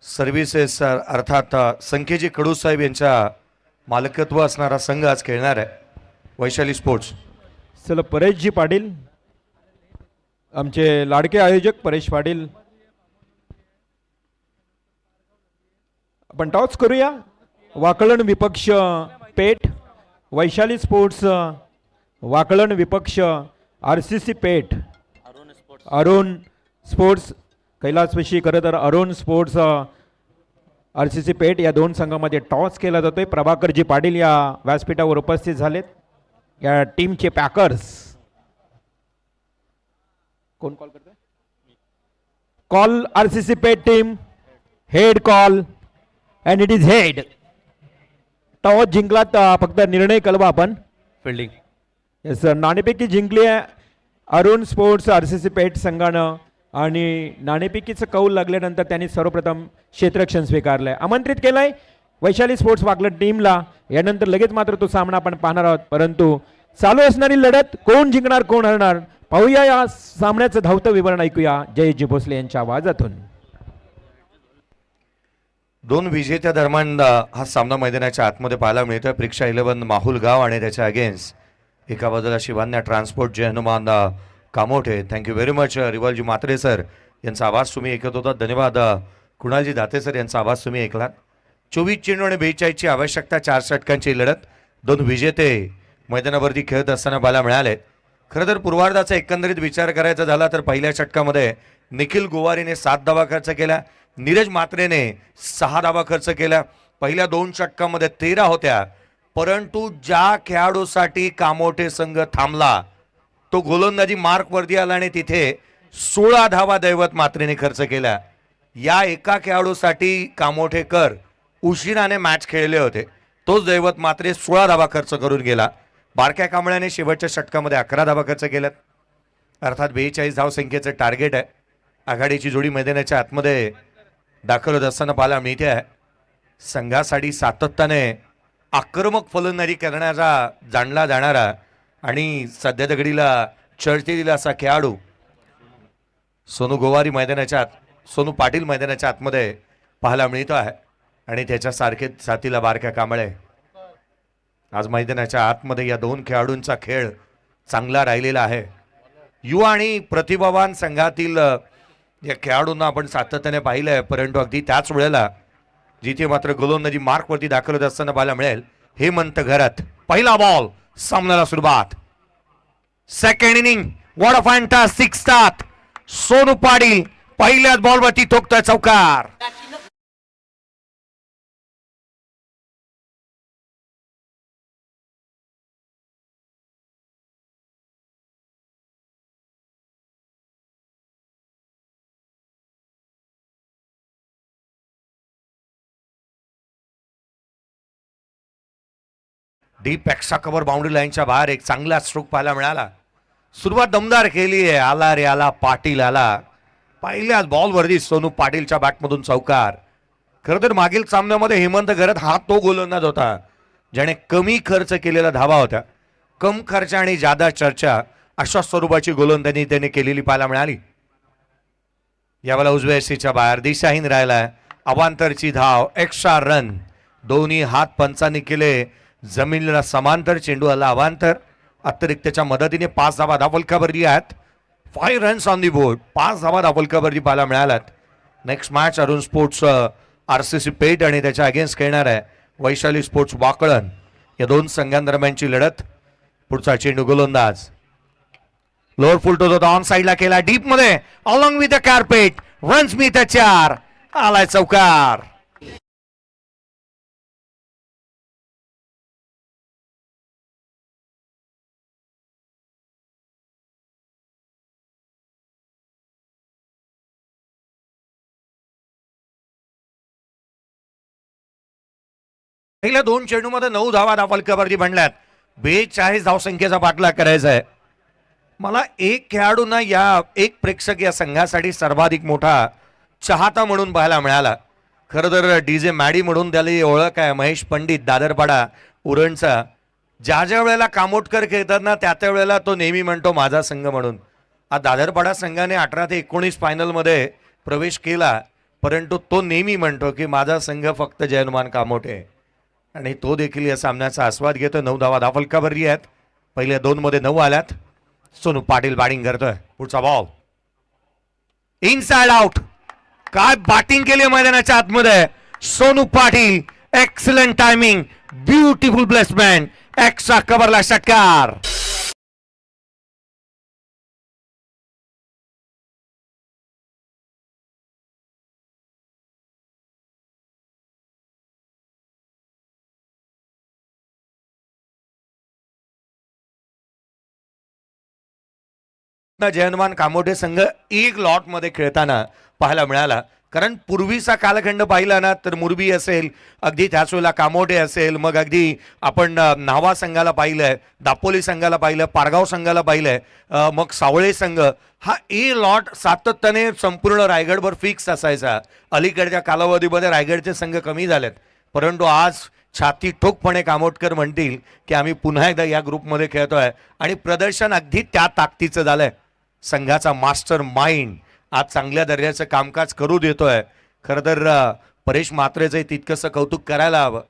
सर्व्हिसेस अर्थात संकेजी कडू साहेब यांच्या मालकत्व असणारा संघ आज खेळणार आहे वैशाली स्पोर्ट्स. चला परेशजी पाटील आमचे लाडके आयोजक परेश पाटील. आपण टॉस करूया. वाकळण विपक्ष पेठ. वैशाली स्पोर्ट्स वाकळण विपक्ष RCC पेठ. अरुण स्पोर्ट्स कैलासवशी. खरं तर अरुण स्पोर्ट्स RCC पेठ या 2 संघामध्ये टॉस केला जातोय. प्रभाकरजी पाटील या व्यासपीठावर उपस्थित झालेत. या टीमचे पॅकर्स. कोण कॉल करतोय? Call RCC Peth team. Head call and it is head. Toss जिंकलात. फक्त निर्णय कळवा आपण. फिल्डिंग. Yes sir. नाणेफेकी जिंकली आहे अरुण स्पोर्ट्स RCC पेठ संघानं आणि नाणेफेकीचं कौल लागल्यानंतर त्यांनी सर्वप्रथम क्षेत्ररक्षण स्वीकारलंय. आमंत्रित केलंय वैशाली स्पोर्ट्स वाकळण टीमला. यानंतर लगेच मात्र तो सामना आपण पाहणार आहोत. परंतु चालू असणारी लढत कोण जिंकणार कोण हरणार पाहूया. या सामन्याचं धावतं विवरण ऐकूया जयजी भोसले यांच्या आवाजातून. 2 विजेत्या दरम्यान हा सामना मैदानाच्या आतमध्ये पाहायला मिळतोय. परीक्षा 11 माहुल गाव आणि त्याच्या अगेन्स्ट एका बाजूला Shivanya transport Jai Hanuman Kamothe. Thank you very much. Rivalji Mhatre sir यांचा आवाज तुम्ही ऐकत होता. धन्यवाद. कुणालजी दाते सर यांचा आवाज तुम्ही ऐकलात. 24 चेंडू आणि 42ची आवश्यकता. 4 षटकांची लढत. 2 विजेते मैदानावरती खेळत असताना पाहायला मिळालेत. खरं तर पूर्वार्धाचा एकंदरीत विचार करायचा झाला तर पहिल्या षटकामध्ये निखिल गोवारीने 7 धावा खर्च केल्या. नीरज म्हात्रेने 6 धावा खर्च केल्या. पहिल्या 2 षटकामध्ये 13 होत्या. परंतु ज्या खेळाडूसाठी कामोठे संघ थांबला तो गोलंदाजी मार्क वरती आला आणि तिथे 16 धावा दैवत म्हात्रेने खर्च केल्या. या एका खेळाडूसाठी कामोठेकर उशिराने मॅच खेळले होते. तोच दैवत म्हात्रे 16 धावा खर्च करून गेला. बारक्या कांबळ्याने शेवटच्या षटकामध्ये 11 धावा खर्च केल्यात. अर्थात 42 धावसंख्येचं टार्गेट आहे. आघाडीची जोडी मैदानाच्या आतमध्ये दाखल होत असताना पाहायला मिळते आहे. संघासाठी सातत्याने आक्रमक फलंदाजी करण्याचा जाणला जाणारा आणि सध्या घडीला चर्चेतील असा खेळाडू सोनू गोवारी सोनू पाटील मैदानाच्या आतमध्ये पाहायला मिळतो आहे. आणि त्याच्यासारखे साथीला बारक्या कांबळे. आज मैदानाच्या आतमध्ये या दोन खेळाडूंचा खेळ चांगला राहिलेला आहे. युवा आणि प्रतिभावान संघातील या खेळाडूंना आपण सातत्याने पाहिलं आहे, परंतु अगदी त्याच वेळेला जिथे मात्र गोलंदाजी मार्कवरती दाखल होत असताना पाहायला मिळेल हेमंत घरात. पहिला बॉल, सामन्याला सुरुवात. Second inning, what a fantastic start. Sonu Patil पहिल्याच बॉलवरती ठोकतोय चौकार. डीप एक्स्ट्रा कव्हर बाउंड्री लाईनच्या बाहेर एक चांगला स्ट्रोक पाहायला मिळाला. सुरुवात दमदार केली आहे. आला रे आला, पाटील आला. पहिल्याच बॉलवरती सोनू पाटीलच्या बॅटमधून चौकार. खरं तर मागील सामन्यामध्ये हेमंत घरात हा तो गोलंदाज होता ज्याने कमी खर्च केलेला धावा होत्या. कम खर्च आणि जादा चर्चा अशा स्वरूपाची गोलंदाजी त्याने केलेली पाहायला मिळाली. यावेळेला उजव्या एसीच्या बाहेर दिशाहीन राहिलाय. अवांतरची धाव, एक्स्ट्रा रन. दोन्ही हात पंचांनी केले. जमिनीला समांतर, चेंडू आला अवांतर. अतिरिक्तच्या मदतीने 5 धावा धावफलकावरती आहेत. 5 रन्स ऑन दी बोर्ड. 5 धावा धावफलकावरती पाहायला मिळाल्यात. Next match Arun sports RCC Peth आणि त्याच्या अगेन्स्ट खेळणार आहे वैशाली स्पोर्ट्स वाकळण. या दोन संघांदरम्यानची लढत. पुढचा चेंडू गोलंदाज लोअर फुल टो ऑन साइडला केला डीप मध्ये along with the carpet. Runs मिळतात 4. आलाय चौकार. पहिल्या 2 चेंडूमध्ये 9 धावा धावफलकावरती बनल्यात. 42 धावसंख्येचा पाठलाग करायचा आहे. मला एक खेळाडूंना एक प्रेक्षक या संघासाठी सर्वाधिक मोठा चाहता म्हणून पाहायला मिळाला. खरं तर DJ मॅडी म्हणून त्याला ओळख आहे. महेश पंडित, दादरपाडा उरणचा. ज्या वेळेला कामोटकर खेळतात ना त्या वेळेला तो नेहमी म्हणतो माझा संघ म्हणून. आज दादरपाडा संघाने 18 ते 19 फायनलमध्ये प्रवेश केला, परंतु तो नेहमी म्हणतो की माझा संघ फक्त जयनुमान कामोटे. आणि तो देखील या सामन्याचा आस्वाद घेतो. 9 धावा धावफलकावरती आहेत. पहिल्या 2 मध्ये 9 आल्यात. सोनू पाटील बॅटिंग करतोय. पुढचा बॉल इनसाइड आउट. काय बॅटिंग केली मैदानाच्या आतमध्ये Sonu Patil. Excellent timing, beautiful placement. Extra कव्हरला षटकार. जयनुमान कामोठे संघ एक लॉट मध्ये खेळताना पाहायला मिळाला. कारण पूर्वीचा कालखंड पाहिला ना तर मुरबी असेल, अगदी त्याच वेळेला कामोठे असेल, मग अगदी आपण न्हावा संघाला पाहिलंय, दापोली संघाला पाहिलं, पारगाव संघाला पाहिलंय, मग सावळे संघ. हा ए लॉट सातत्याने संपूर्ण रायगडवर फिक्स असायचा. अलीकडच्या कालावधीमध्ये रायगडचे संघ कमी झालेत, परंतु आज छाती ठोकपणे कामोटकर म्हणतील की आम्ही पुन्हा एकदा या ग्रुपमध्ये खेळतोय आणि प्रदर्शन अगदी त्या ताकदीचं झालंय. संघाचा मास्टर माइंड आज चांगल्या दर्जाचं कामकाज करू देतोय. खरं तर परेश म्हात्रेचं तितकंसं कौतुक करायला हवं.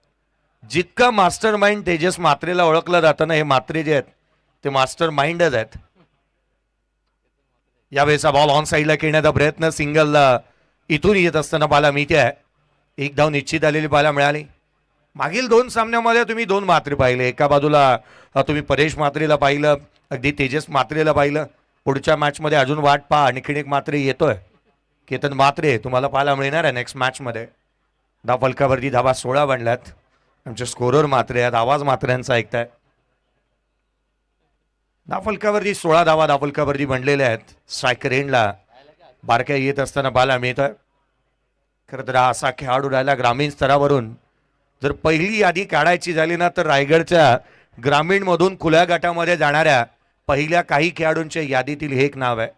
जितकं मास्टर माइंड तेजस म्हात्रेला ओळखलं जातं ना, हे म्हात्रे जे आहेत ते मास्टर माइंडच आहेत. यावेळेचा बॉल ऑन साईडला खेळण्याचा प्रयत्न, सिंगल इथून येत असताना पाहायला मिळते आहे. 1 धाव निश्चित आलेली पाहायला मिळाली. मागील 2 सामन्यामध्ये तुम्ही 2 म्हात्रे पाहिले. एका बाजूला तुम्ही परेश म्हात्रेला पाहिलं, अगदी तेजस म्हात्रेला पाहिलं. पुढच्या मॅचमध्ये अजून वाट पहा, आणखीन एक म्हात्रे येतोय, केतन म्हात्रे तुम्हाला पाहायला मिळणार आहे नेक्स्ट मॅचमध्ये. धावफलकावरती धावा 16 बनल्यात. आमचे स्कोरर म्हात्रे आहेत, आवाज म्हात्र्यांचा ऐकताय. धावफलकावरती 16 धावा धावफलकावरती बनलेल्या आहेत. स्ट्रायकर एंडला बारक्या येत असताना पाहायला मिळतोय. खरं तर असा खेळाडू राहिला ग्रामीण स्तरावरून. जर पहिली यादी काढायची झाली ना तर रायगडच्या ग्रामीणमधून खुल्या गटामध्ये जाणाऱ्या पहिल्या काही खेळाडूंच्या यादीतील हे एक नाव आहे.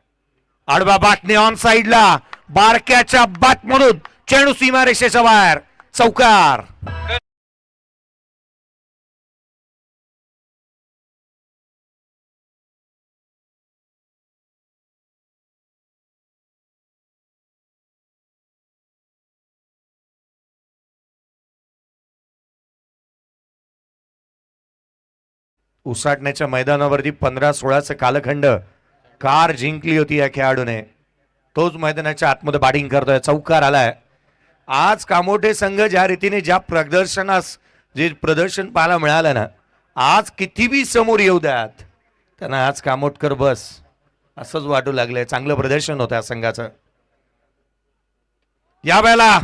आडवा बाटने ऑन साइडला बारक्याच्या बाटमधून चेंडू सीमारेषेच्या बाहेर, चौकार. उसाटण्याच्या मैदानावरती 15-16चा कालखंड कार जिंकली होती या खेळाडूने. तोच मैदानाच्या आतमध्ये बॅटिंग करतोय, चौकार आलाय. आज कामोठे संघ ज्या रीतीने ज्या प्रदर्शनास जे प्रदर्शन पाहायला मिळालं ना, आज किती बी समोर येऊ द्यात त्यांना आज कामोटकर बस असंच वाटू लागलंय. चांगलं प्रदर्शन होतं या संघाचं. या वेळेला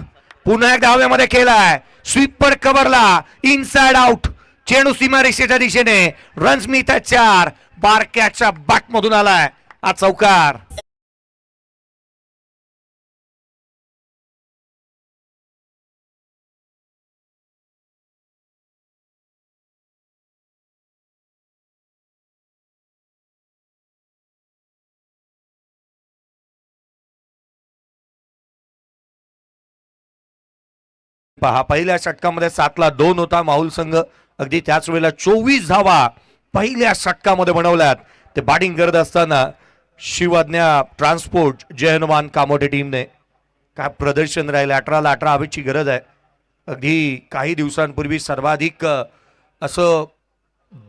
पुन्हा एक धाव्यामध्ये केलाय, स्वीपर कव्हरला, इनसाइड आउट, चेंडू सीमारेषेच्या दिशेने, रन्स मिळतात 4, बारक्याच्या बॅटमधून आलाय हा चौकार. पहा पहिल्या षटकामध्ये 7ला 2 होता माहुल संघ. अगदी त्याच वेळेला 24 धावा पहिल्या षटकामध्ये बनवल्यात. ते बॅटिंग करत असताना शिवज्ञा ट्रान्सपोर्ट जय हनुमान कामोठे टीमने काय प्रदर्शन राहिले. 18ला 18 हवेची गरज आहे. अगदी काही दिवसांपूर्वी सर्वाधिक असं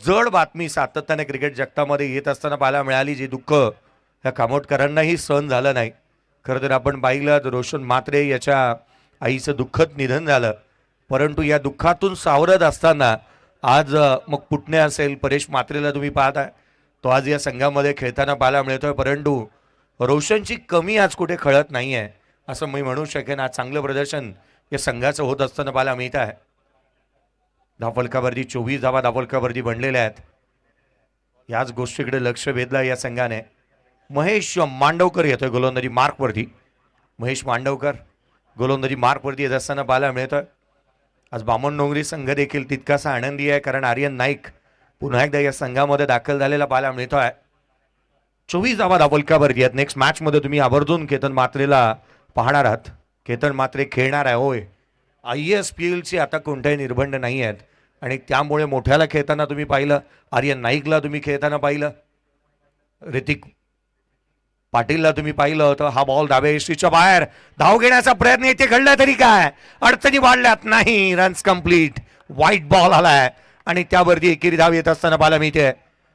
जड बातमी सातत्याने क्रिकेट जगतामध्ये येत असताना पाहायला मिळाली, जी दुःख या कामोटकरांनाही सहन झालं नाही. खरं तर आपण पाहिलं तर रोशन म्हात्रे याच्या आईचं दुःखद निधन झालं, परंतु या दुःखातून सावरत असताना आज मग पुटणे असेल, परेश म्हात्रेला तुम्ही पाहताय, तो आज या संघामध्ये खेळताना पाहायला मिळतोय. परंतु रोशनची कमी आज कुठे कळत नाही आहे असं मी म्हणू शकेन. आज चांगलं प्रदर्शन या संघाचं होत असताना पाहायला मिळत आहे. धावफलकावरती 24 धावा धावफलकावरती बनलेल्या आहेत. याच गोष्टीकडे लक्ष वेधलं या संघाने. महेश मांडवकर येतोय गोलंदाजी मार्कवरती. महेश मांडवकर गोलंदाजी मार्कवरती येत असताना पाहायला मिळतोय. आज बामणडोंगरी संघ देखील तितकासा आनंदी आहे, कारण आर्यन नाईक पुन्हा एकदा या संघामध्ये दाखल झालेला पाहायला मिळतोय. 24 धावा धावफलकावरती आहेत. नेक्स्ट मॅच मध्ये तुम्ही आवर्जून केतन म्हात्रेला पाहणार आहात. केतन म्हात्रे खेळणार आहे. होय, ISPL चे आता कोणतेही निर्बंध नाही आहेत आणि त्यामुळे मोठ्याला खेळताना तुम्ही पाहिलं, आर्यन नाईकला तुम्ही खेळताना पाहिलं, ऋतिक पाटीलला तुम्ही पाहिलं होतं. हा बॉल डाव्या यष्टीच्या बाहेर, धाव घेण्याचा प्रयत्न येथे घडला तरी काय अडचणी वाढल्यात नाही. रन्स कंप्लीट, वाईट बॉल आलाय आणि त्यावरती एकेरी धाव येत असताना पाहायला मिळते.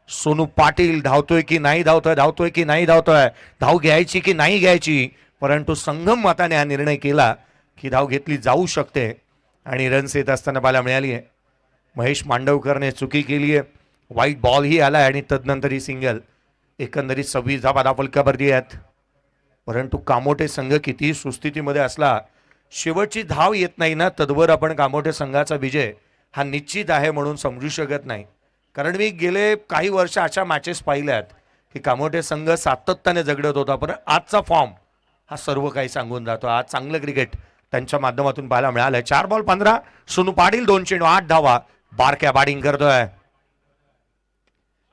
सोनू पाटील धावतोय की नाही धावतोय, धावतोय की नाही धावतोय, धाव घ्यायची की नाही घ्यायची, परंतु संगम मताने हा निर्णय केला की धाव घेतली जाऊ शकते आणि रन्स येत असताना पाहायला मिळाली आहे. महेश मांडवकरने चुकी केली आहे, वाईट बॉल ही आलाय आणि तदनंतर ही सिंगल. एकंदरीत 26 धावा धावफलकावरती आहेत. परंतु कामोठे संघ कितीही सुस्थितीमध्ये असला, शेवटची धाव येत नाही ना, तद्वर आपण कामोठे संघाचा विजय हा निश्चित आहे म्हणून समजू शकत नाही. कारण मी गेले काही वर्ष अशा मॅचेस पाहिल्यात की कामोठे संघ सातत्याने झगडत होता, पण आजचा फॉर्म हा सर्व काही सांगून जातो. आज चांगलं क्रिकेट त्यांच्या माध्यमातून पाहायला मिळालंय. 4 बॉल 15, सोनू पाटील 2 चेंडू 8 धावा, बारक्या बॅटिंग करतोय.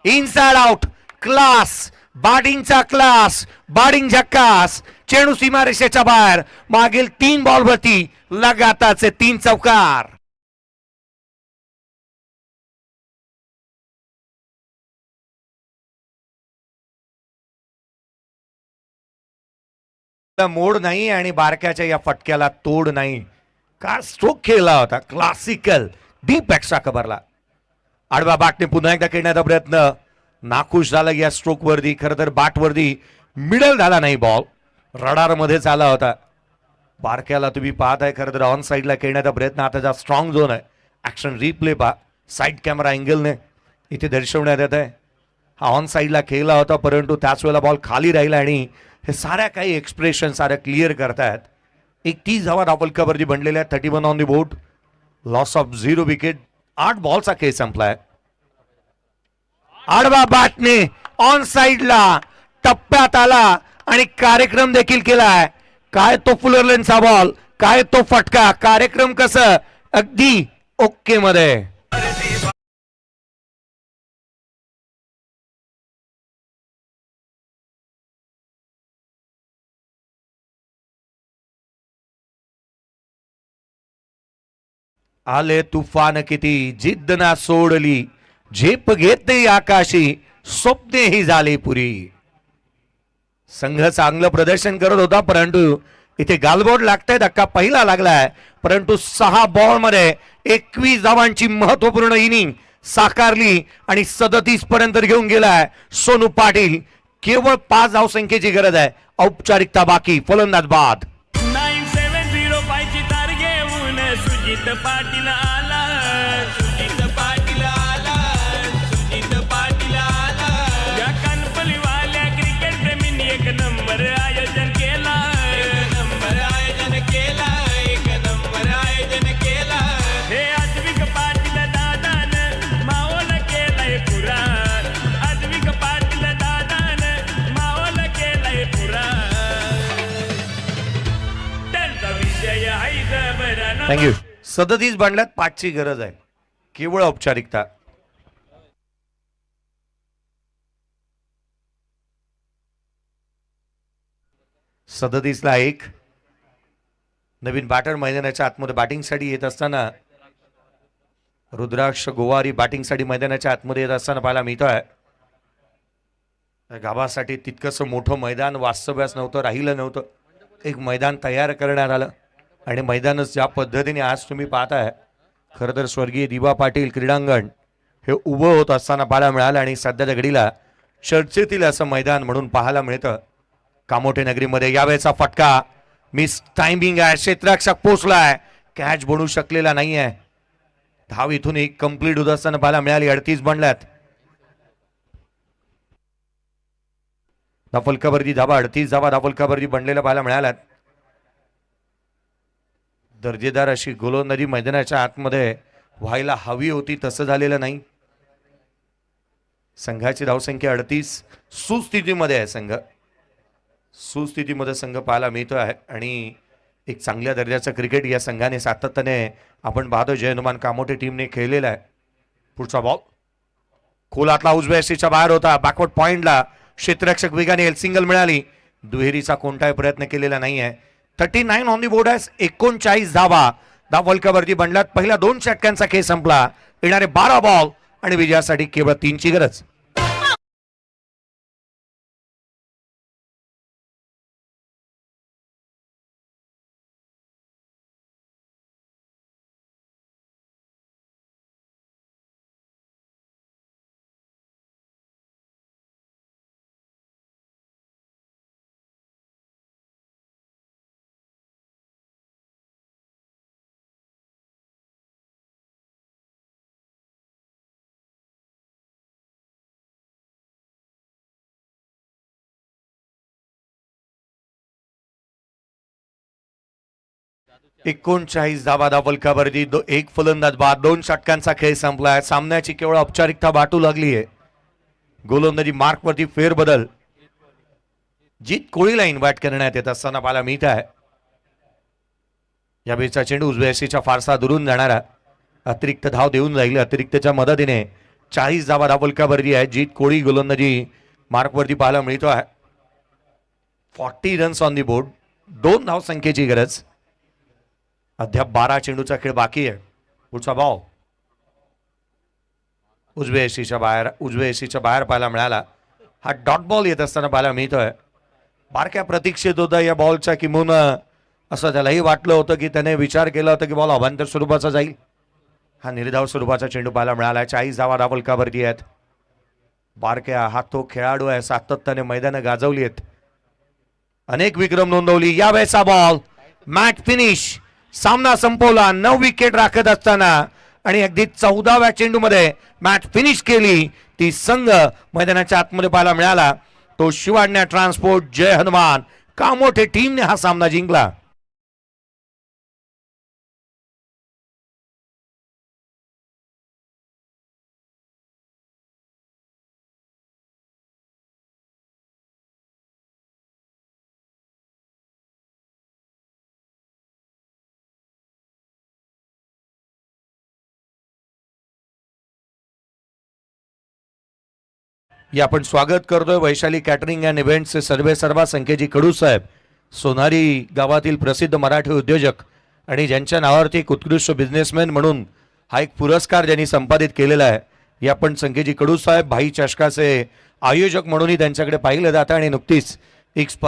इनसाइड आउट, क्लास, बॅटिंगचा क्लास, बॅटिंग झक्कास, चेंडू सीमारेषेच्या बाहेर, मागील 3 बॉलवरती लगातारचे 3 चौकार. मोड नाही आणि बारक्याच्या या फटक्याला तोड नाही. का स्ट्रोक खेळला होता, क्लासिकल डीप एक्स्ट्रा कव्हरला. आडवा बॅटने पुन्हा एकदा खेळण्याचा प्रयत्न नाखुश झाला या स्ट्रोक वरती. खरं तर बॅट वरती मिडल झाला नाही, बॉल रडार मध्ये झाला होता. बारक्याला तुम्ही पाहताय, खरं तर ऑन साइडला खेळण्याचा प्रयत्न. आता जा स्ट्रॉंग झोन आहे, ऍक्शन रिप्ले पहा साइड कॅमेरा अँगलने इथे दर्शवण्यात येत आहे. हा ऑन साइडला खेळला होता, परंतु त्याच वेळेला बॉल खाली राहिला आणि हे साऱ्या काही एक्सप्रेशन साऱ्या क्लिअर करतायत. 31 धावा धावफलकावरती बनलेल्या आहेत. 31 on the board, loss of 0 wicket. 8 बॉलचा खेळ संपलाय. आडवा बॅटने ऑन साइडला टप्प्यात आला आणि कार्यक्रम देखील केलाय. काय तो फुलरलेनचा बॉल, काय तो फटका, कार्यक्रम कसं अगदी ओके मध्ये. आले तुफान किती जिद्द ना सोडली झेप घेते आकाशी स्वप्ने ही झाली पुरी. संघ चांगलं प्रदर्शन करत होता परंतु इथे गालबोट लागतायत. धक्का पहिला लागलाय परंतु 6 बॉल मध्ये 21 धावांची महत्वपूर्ण इनिंग साकारली आणि 37 पर्यंत घेऊन गेलाय सोनू पाटील. केवळ 5 धावसंख्येची गरज आहे. औपचारिकता बाकी. फलंदाज बाद. 9705 ची तार घेऊन सुजित पाटील आला. सुजित पाटील आला. सुजित पाटील आला. या कानपलीवाल्या क्रिकेट प्रेमींनी एक नंबर आयोजन केला. एक नंबर आयोजन केला. एक नंबर आयोजन केला. हे आद्विक पाटील दादान माहोल केलाय पुरा. आद्विक पाटील दादान माहोल केलाय पुरा. त्यांचा विजय हैदराबाद. थँक्यू. 37 बांधल्यात 5 ची गरज आहे. केवळ औपचारिकता. ला 1. नवीन बॅटर मैदानाच्या आतमध्ये बॅटिंगसाठी येत असताना रुद्राक्ष गोवारी बॅटिंगसाठी मैदानाच्या आतमध्ये येत असताना पाहायला मिळतोय. गावासाठी तितकंसं मोठं मैदान वास्तव्यास नव्हतं, राहिलं नव्हतं. एक मैदान तयार करण्यात आलं आणि मैदानच ज्या पद्धतीने आज तुम्ही पाहताय, खरं तर स्वर्गीय दिवा पाटील क्रीडांगण हे उभं होत असताना पाहायला मिळालं आणि सध्याच्या घडीला चर्चेतील असं मैदान म्हणून पाहायला मिळतं. कामोठे नगरीमध्ये यावेळेचा फटका मिस टायमिंग आहे. क्षेत्ररक्षक पोचलाय, कॅच बनू शकलेला नाहीये. धाव इथून एक कंप्लीट होत असताना पाहायला मिळाली. 38 बनल्यात. धाफलकावरती धावा 38 धावा धाफलकावरती बनलेल्या पाहायला मिळाल्यात. दर्जेदार अशी गोलंदाजी मैदानाच्या आतमध्ये व्हायला हवी होती, तसं झालेलं नाही. संघाची धावसंख्या 38. सुस्थितीमध्ये आहे संघ. सुस्थितीमध्ये संघ पाहायला मिळतो आहे आणि एक चांगल्या दर्जाचं क्रिकेट या संघाने सातत्याने आपण पाहतो जय हनुमान कामोठे टीमने खेळलेला आहे. पुढचा बॉल खोलातला उजव्या सीच्या बाहेर होता. बॅकवर्ड पॉइंटला क्षेत्ररक्षक वेगाने सिंगल मिळाली. दुहेरीचा कोणताही प्रयत्न केलेला नाही आहे. 39 ऑन दी बोर्ड आहे. 39 धावा धावफलकावरती बनल्यात. पहिल्या 2 षटकांचा खेळ संपला. येणारे 12 बॉल आणि विजयासाठी केवळ 3 ची गरज. एकोणचाळीस धावा धावफलकावरती 1 फलंदाज बाद. 2 षटकांचा खेळ संपलाय. सामन्याची केवळ औपचारिकता वाटू लागली आहे. गोलंदाजी मार्कवरती फेरबदल. जीत कोळीला इन्व्हाइट करण्यात येत असताना पाहायला मिळत आहे. या बेचा चेंडू उजव्या सीच्या फारसा दुरून जाणारा अतिरिक्त धाव देऊन जाईल. अतिरिक्तच्या मदतीने 40 धावा धावफलकावरती आहे. जीत कोळी गोलंदाजी मार्कवरती पाहायला मिळतो आहे. 40 रन्स ऑन दी बोर्ड. 2 धाव संख्येची गरज. अद्याप 12 चेंडूचा खेळ बाकी आहे. पुढचा बॉल उजव्या एसीच्या बाहेर पाहायला मिळाला. हा डॉट बॉल येत असताना पाहायला मिळतोय. बारक्या प्रतीक्षेत होता या बॉलचा, किंवा असं त्यालाही वाटलं होतं की त्याने विचार केला होता की बॉल अभांतर स्वरूपाचा जाईल. हा निर्धाव स्वरूपाचा चेंडू पाहायला मिळाला. 40 धावा धावफलकावरती आहेत. बारक्या हा तो खेळाडू आहे, सातत्याने मैदानं गाजवली आहेत, अनेक विक्रम नोंदवली. यावेळेचा बॉल मॅच फिनिश. सामना संपवला 9 विकेट राखत असताना आणि अगदी 14व्या चेंडूमध्ये मॅच फिनिश केली. ती संघ मैदानाच्या आतमध्ये पाहायला मिळाला. तो शिवान्या ट्रान्सपोर्ट जय हनुमान कामोठे टीमने हा सामना जिंकला. या आपण स्वागत करतोय वैशाली कॅटरिंग अँड इव्हेंट्सचे सर्वे सर्वा संकेजी कडू साहेब, सोनारी गावातील प्रसिद्ध मराठी उद्योजक आणि ज्यांच्या नावावरती एक उत्कृष्ट बिझनेसमॅन म्हणून हा एक पुरस्कार ज्यांनी संपादित केलेला आहे, या पण संकेतजी कडू साहेब भाई चषकाचे आयोजक म्हणूनही त्यांच्याकडे पाहिलं जातं आणि नुकतीच एक